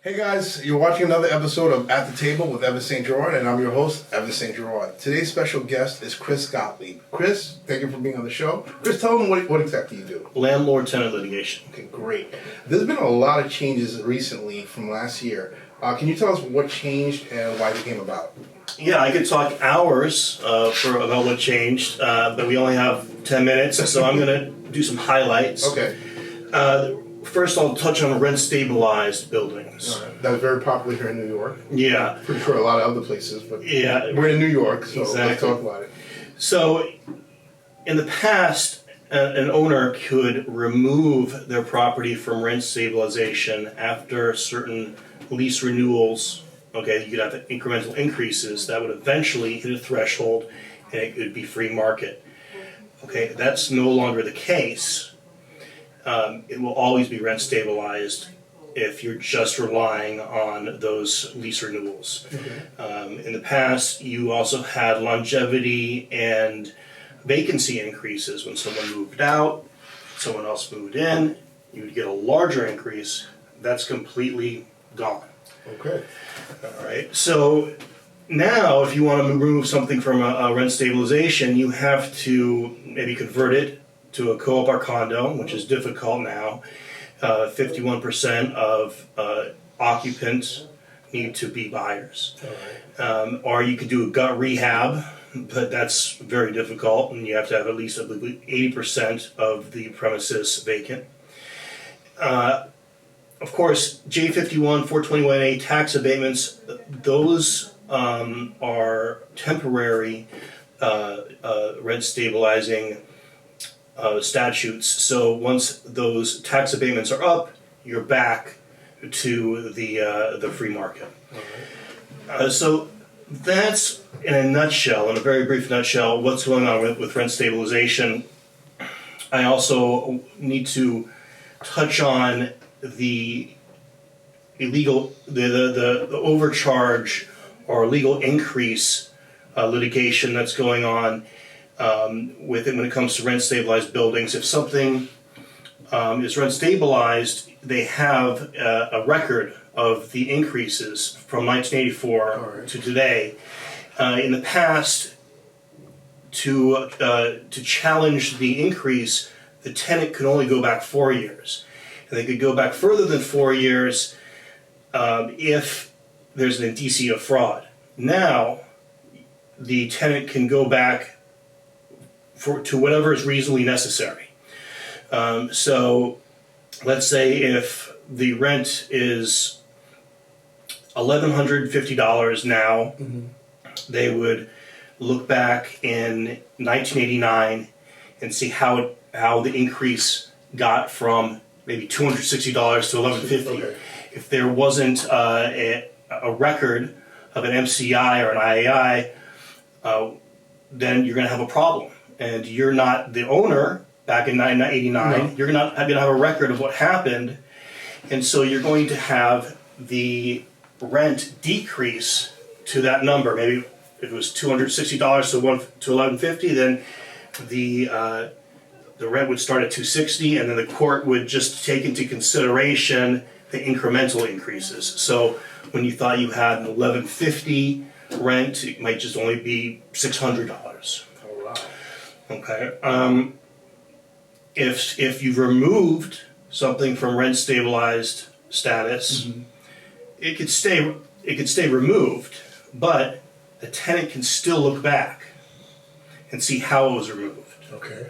Hey guys, you're watching another episode of At the Table with Evantz Saint-Gerard, and I'm your host, Evantz Saint-Gerard. Today's special guest is Chris Gottlieb. Chris, thank you for being on the show. Chris, tell them what exactly you do. Landlord-tenant litigation. Okay, great. There's been a lot of changes recently from last year. Can you tell us what changed and why they came about? Yeah, I could talk hours about what changed, but we only have 10 minutes, so I'm going to do some highlights. Okay. First, I'll touch on rent-stabilized buildings. All right. That's very popular here in New York. Yeah. Pretty sure a lot of other places, but Yeah. we're in New York, so Exactly. let's talk about it. So, in the past, an owner could remove their property from rent stabilization after certain lease renewals. Okay, you could have incremental increases that would eventually hit a threshold, and it could be free market. Okay, that's no longer the case. It will always be rent stabilized if you're just relying on those lease renewals. Okay. In the past, you also had longevity and vacancy increases. When someone moved out, someone else moved in, you would get a larger increase. That's completely gone. Okay. All right. So now, if you want to remove something from a rent stabilization, you have to maybe convert it to a co-op or condo, which is difficult now. 51% of occupants need to be buyers. All right. Or you could do a gut rehab, but that's very difficult, and you have to have at least, I believe, 80% of the premises vacant. Of course, J51, 421A tax abatements, those are temporary rent stabilizing statutes. So once those tax abatements are up, you're back to the free market. So that's, in a nutshell, in a very brief nutshell, what's going on with rent stabilization. I also need to touch on the illegal, the overcharge or legal increase litigation that's going on with it when it comes to rent stabilized buildings. If something is rent stabilized, they have a record of the increases from 1984 to today. In the past, to challenge the increase, the tenant could only go back 4 years. And they could go back further than 4 years if there's an indicia of fraud. Now, the tenant can go back to whatever is reasonably necessary. So let's say if the rent is $1,150 now, they would look back in 1989 and see how the increase got from maybe $260 to $1,150. Okay. If there wasn't a record of an MCI or an IAI, then you're going to have a problem. And you're not the owner back in 1989. No. You're not going to have a record of what happened. And so you're going to have the rent decrease to that number. Maybe if it was $260 to $1,150, then the rent would start at $260, and then the court would just take into consideration the incremental increases. So when you thought you had an $1,150 rent, it might just only be $600. Oh, wow. Okay. If you've removed something from rent stabilized status, it could stay removed, but the tenant can still look back and see how it was removed. Okay.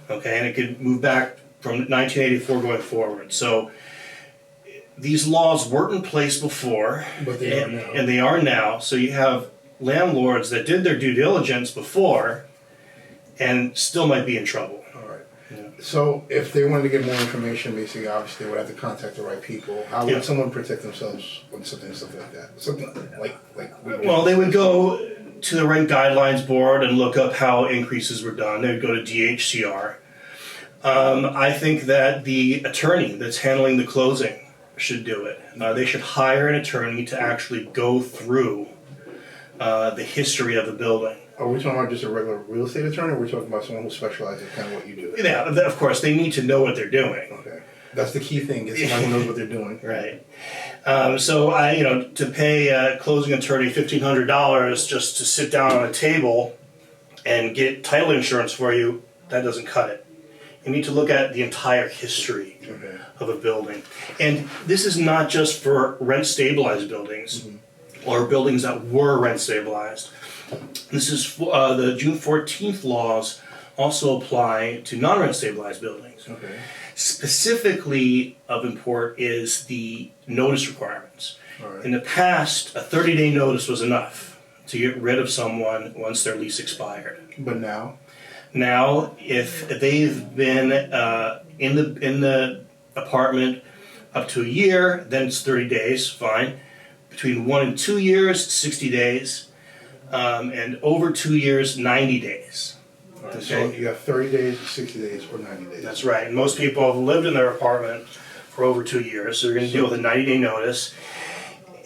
Okay, and it could move back from 1984 going forward. So these laws weren't in place before, But they are now. and they are now. So you have landlords that did their due diligence before and still might be in trouble. All right. Yeah. So if they wanted to get more information, basically, obviously, they would have to contact the right people. How would Yeah. someone protect themselves when something like that? Something like Well, they would go to the Rent Guidelines Board and look up how increases were done. They would go to DHCR. I think that the attorney that's handling the closing should do it. They should hire an attorney to actually go through the history of the building. Are we talking about just a regular real estate attorney, or are we talking about someone who specializes in kind of what you do? Yeah, of course, they need to know what they're doing. Okay. That's the key thing, is someone who knows what they're doing. Right. So to pay a closing attorney $1,500 just to sit down on a table and get title insurance for you, that doesn't cut it. You need to look at the entire history of a building. And this is not just for rent stabilized buildings or buildings that were rent stabilized. This is the June 14th laws also apply to non-rent stabilized buildings. Okay. Specifically of import is the notice requirements. Right. In the past, a 30-day notice was enough to get rid of someone once their lease expired. But now? Now, if they've been in the apartment up to a year, then it's 30 days, fine. Between 1 and 2 years, 60 days. And over 2 years, 90 days. Right, so you have 30 days, 60 days, or 90 days. That's right. And most people have lived in their apartment for over 2 years, so they're going to deal with a 90-day notice.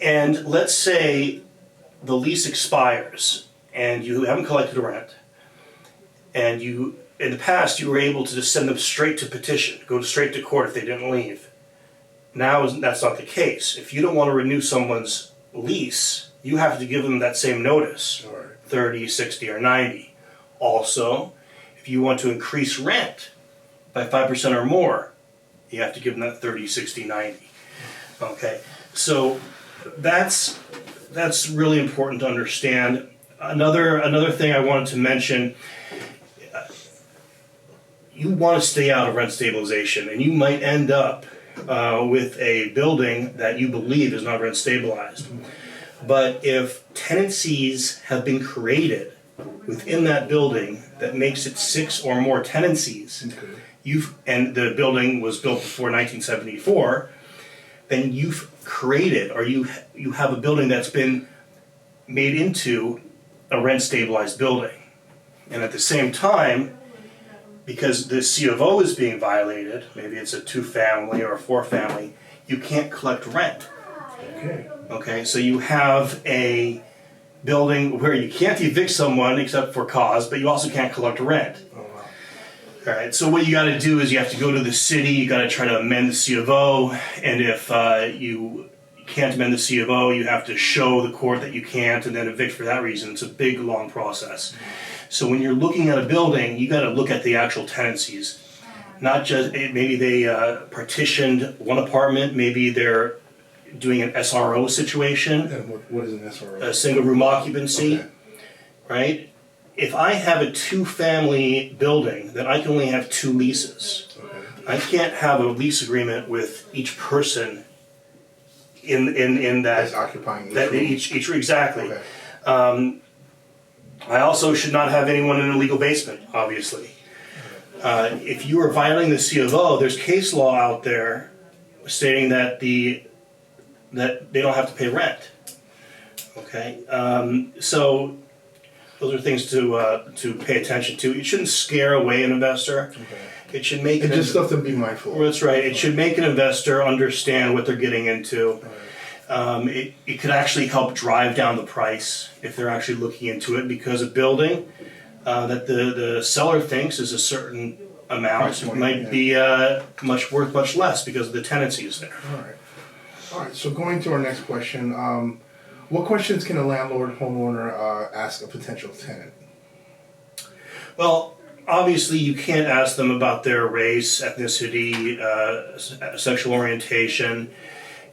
And let's say the lease expires and you haven't collected the rent, and in the past you were able to just send them straight to petition, go straight to court if they didn't leave. Now that's not the case. If you don't want to renew someone's lease, you have to give them that same notice, 30, 60, or 90. Also, if you want to increase rent by 5% or more, you have to give them that 30, 60, 90. Okay, so that's really important to understand. Another thing I wanted to mention, you want to stay out of rent stabilization, and you might end up with a building that you believe is not rent stabilized. But if tenancies have been created within that building that makes it 6 or more tenancies, and the building was built before 1974, then you've created, or you have a building that's been made into a rent stabilized building. And at the same time, because the C of O is being violated, maybe it's a 2-family or a 4-family, you can't collect rent. Okay, so you have a building where you can't evict someone except for cause, but you also can't collect rent. All right, so what you got to do is you have to go to the city, you got to try to amend the C of O, and if you can't amend the C of O, you have to show the court that you can't, and then evict for that reason. It's a big, long process. So when you're looking at a building, you got to look at the actual tenancies. Not just, maybe they partitioned one apartment, maybe they're doing an SRO situation. And what is an SRO? A single room occupancy, right? If I have a 2-family building, then I can only have 2 leases. I can't have a lease agreement with each person in that. That's occupying each room. Exactly. I also should not have anyone in a legal basement, obviously. If you are violating the C of O, there's case law out there stating that that they don't have to pay rent. Okay, so those are things to pay attention to. It shouldn't scare away an investor. It should make it's just stuff to be mindful of. That's right. It should make an investor understand what they're getting into. It could actually help drive down the price if they're actually looking into it, because a building that the seller thinks is a certain amount might be worth much less because of the tenancies there. All right, so going to our next question, what questions can a landlord homeowner ask a potential tenant? Well, obviously you can't ask them about their race, ethnicity, sexual orientation.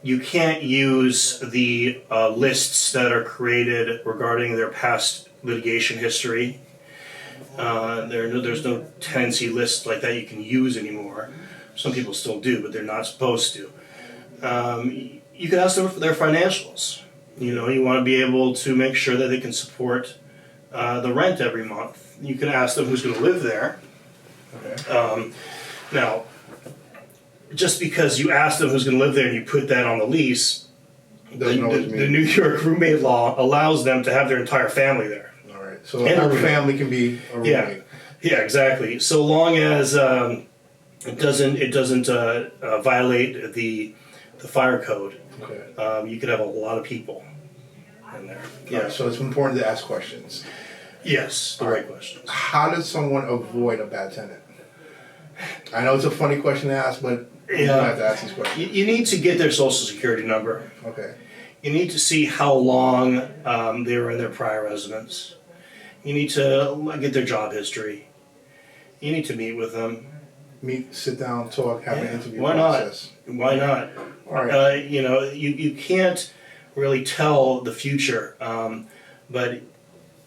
You can't use the lists that are created regarding their past litigation history. There's no tenancy list like that you can use anymore. Some people still do, but they're not supposed to. You can ask them for their financials. You want to be able to make sure that they can support the rent every month. You can ask them who's going to live there. Now, just because you ask them who's going to live there and you put that on the lease, the New York roommate law allows them to have their entire family there. All right, so every family can be a roommate. Yeah, exactly. So long as it doesn't violate the fire code. You could have a lot of people in there. Yeah, so it's important to ask questions. Yes, the right questions. How does someone avoid a bad tenant? I know it's a funny question to ask, but you don't have to ask these questions. You need to get their social security number. Okay. You need to see how long they were in their prior residence. You need to get their job history. You need to meet with them. Meet, sit down, talk, have an interview Why process. Why not? All right. You can't really tell the future, but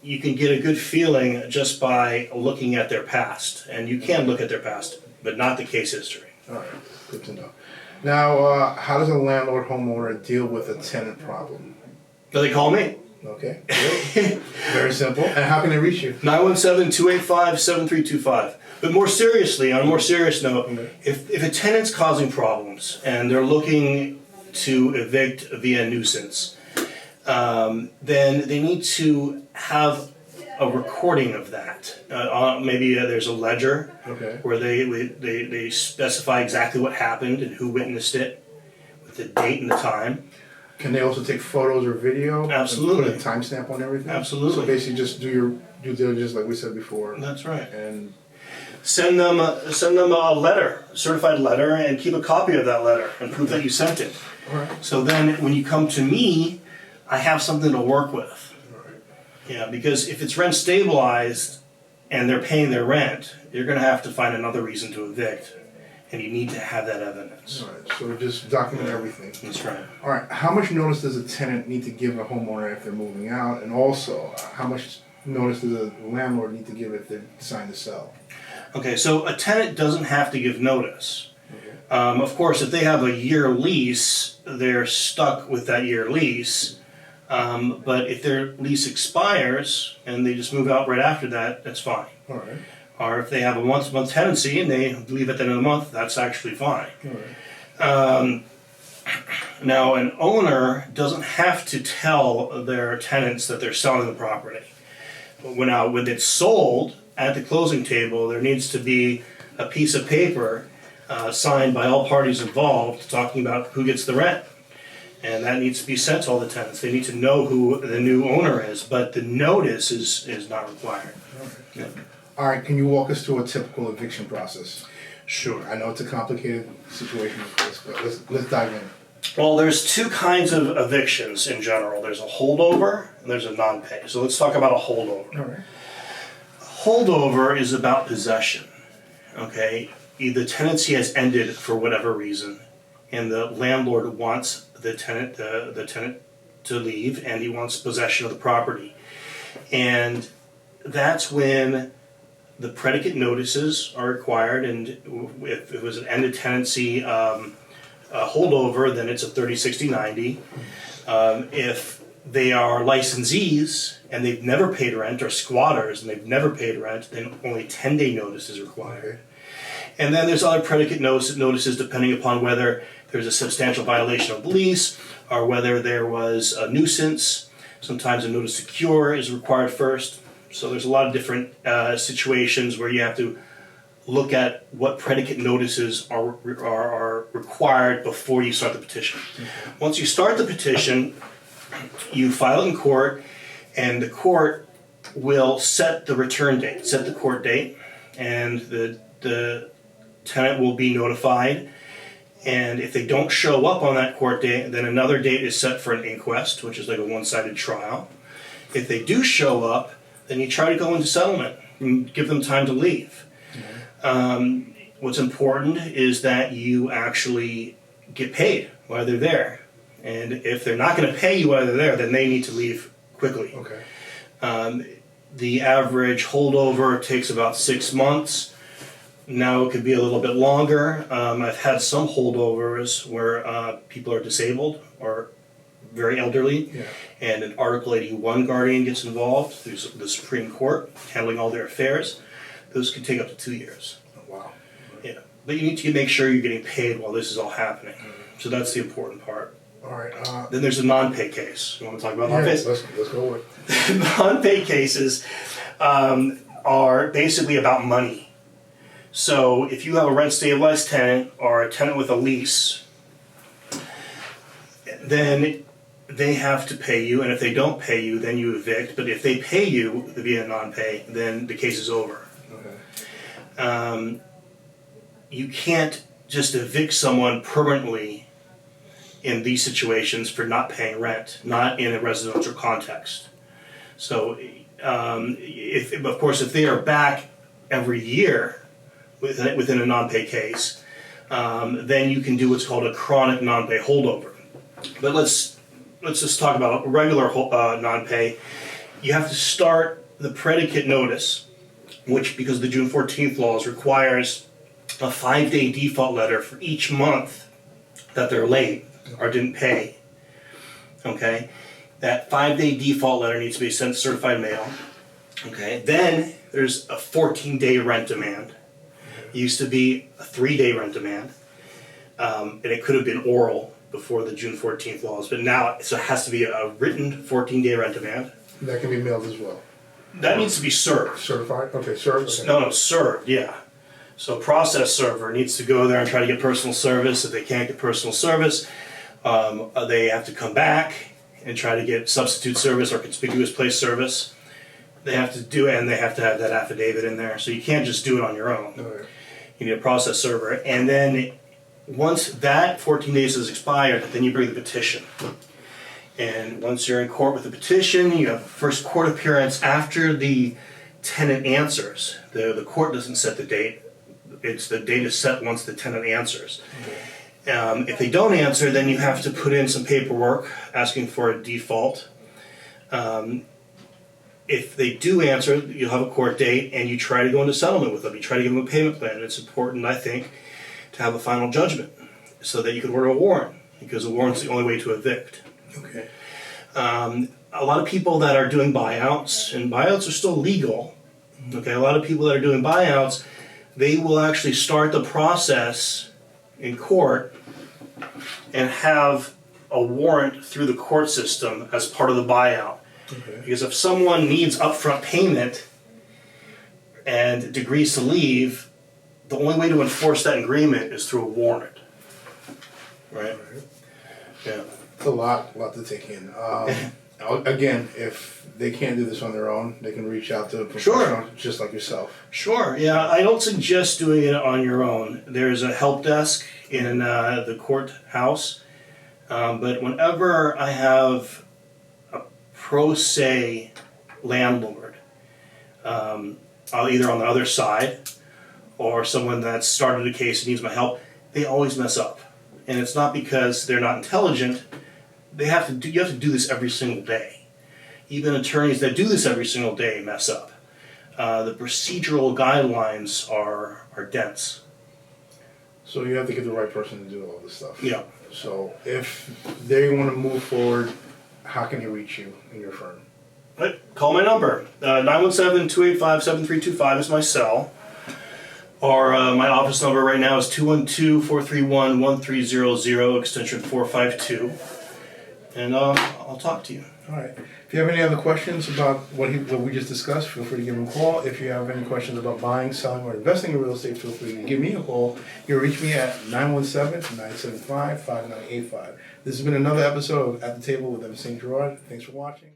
you can get a good feeling just by looking at their past. And you can look at their past, but not the case history. All right. Good to know. Now, how does a landlord homeowner deal with a tenant problem? Do they call me? Okay. Good. Very simple. And how can they reach you? 917-285-7325. But on a more serious note, if a tenant's causing problems and they're looking to evict via nuisance, then they need to have a recording of that. Maybe there's a ledger where they specify exactly what happened and who witnessed it, with the date and the time. Can they also take photos or video? Absolutely. And put a timestamp on everything? Absolutely. So basically just do your due diligence like we said before. That's right. And send them a letter, a certified letter, and keep a copy of that letter and prove that you sent it. all right. So then when you come to me, I have something to work with. All right. Yeah, because if it's rent stabilized and they're paying their rent, you're going to have to find another reason to evict. And you need to have that evidence. All right. So just document everything. That's right. All right. How much notice does a tenant need to give a homeowner if they're moving out? And also, how much notice does a landlord need to give if they decide to sell? Okay, so a tenant doesn't have to give notice. Okay. Of course, if they have a year lease, they're stuck with that year lease. But if their lease expires and they just move out right after that, that's fine. All right. Or if they have a once-a-month tenancy and they leave at the end of the month, that's actually fine. All right. Now, an owner doesn't have to tell their tenants that they're selling the property. But when it's sold at the closing table, there needs to be a piece of paper signed by all parties involved talking about who gets the rent. And that needs to be sent to all the tenants. They need to know who the new owner is, but the notice is not required. All right. Yeah. All right. Can you walk us through a typical eviction process? Sure. I know it's a complicated situation with this, but let's dive in. Well, there's two kinds of evictions in general. There's a holdover and there's a non-pay. So let's talk about a holdover. All right. Holdover is about possession. Okay, the tenancy has ended for whatever reason, and the landlord wants the tenant to leave, and he wants possession of the property, and that's when the predicate notices are required. And if it was an ended tenancy holdover, then it's a 30, 60, 90. If they are licensees and they've never paid rent, or squatters and they've never paid rent, then only 10-day notice is required. And then there's other predicate notices depending upon whether there's a substantial violation of the lease or whether there was a nuisance. Sometimes a notice to cure is required first. So there's a lot of different situations where you have to look at what predicate notices are required before you start the petition. Once you start the petition, you file it in court, and the court will set the return date, set the court date, and the tenant will be notified. And if they don't show up on that court date, then another date is set for an inquest, which is like a one-sided trial. If they do show up, then you try to go into settlement and give them time to leave. What's important is that you actually get paid while they're there. And if they're not going to pay you while they're there, then they need to leave quickly. Okay. The average holdover takes about 6 months. Now it could be a little bit longer. I've had some holdovers where people are disabled or very elderly, and an Article 81 guardian gets involved through the Supreme Court, handling all their affairs. Those can take up to 2 years. Oh, wow. Yeah, but you need to make sure you're getting paid while this is all happening. So that's the important part. All right. Then there's a non-pay case. You want to talk about non-pays? Let's go with it. Non-pay cases are basically about money. So if you have a rent stabilized tenant or a tenant with a lease, then they have to pay you, and if they don't pay you, then you evict. But if they pay you via non-pay, then the case is over. Okay. you can't just evict someone permanently in these situations for not paying rent, not in a residential context. So, of course, if they are back every year within a non-pay case, then you can do what's called a chronic non-pay holdover. But let's just talk about regular non-pay. You have to start the predicate notice, which, because the June 14th laws, requires a 5-day default letter for each month that they're late or didn't pay. Okay, that 5-day default letter needs to be sent certified mail. Okay, then there's a 14-day rent demand. It used to be a 3-day rent demand, and it could have been oral before the June 14th laws, but now it has to be a written 14-day rent demand. That can be mailed as well. That needs to be served. Certified? Okay, served? Okay. No, served, yeah. So process server needs to go there and try to get personal service. If they can't get personal service, they have to come back and try to get substitute service or conspicuous place service. They have to do it, and they have to have that affidavit in there. So you can't just do it on your own. Right. You need a process server. And then once that 14 days has expired, then you bring the petition. And once you're in court with the petition, you have first court appearance after the tenant answers. The court doesn't set the date. It's the date is set once the tenant answers. If they don't answer, then you have to put in some paperwork asking for a default. If they do answer, you'll have a court date, and you try to go into settlement with them. You try to give them a payment plan. And it's important, I think, to have a final judgment so that you can order a warrant, because a warrant's the only way to evict. Okay. A lot of people that are doing buyouts, and buyouts are still legal. Okay, a lot of people that are doing buyouts, they will actually start the process in court and have a warrant through the court system as part of the buyout. Okay. Because if someone needs upfront payment and agrees to leave, the only way to enforce that agreement is through a warrant. Right? Yeah. It's a lot to take in. Again, if they can't do this on their own, they can reach out to a professional just like yourself. Sure, yeah. I don't suggest doing it on your own. There's a help desk in the courthouse, but whenever I have a pro se landlord, either on the other side or someone that's started a case and needs my help, they always mess up. And it's not because they're not intelligent. You have to do this every single day. Even attorneys that do this every single day mess up. The procedural guidelines are dense. So you have to get the right person to do all this stuff. Yeah. So if they want to move forward, how can they reach you in your firm? Right. Call my number. 917-285-7325 is my cell. Or my office number right now is 212-431-1300, extension 452. And I'll talk to you. All right. If you have any other questions about what we just discussed, feel free to give him a call. If you have any questions about buying, selling, or investing in real estate, feel free to give me a call. You can reach me at 917-975-5985. This has been another episode of At the Table with Evantz Saint-Gerard. Thanks for watching.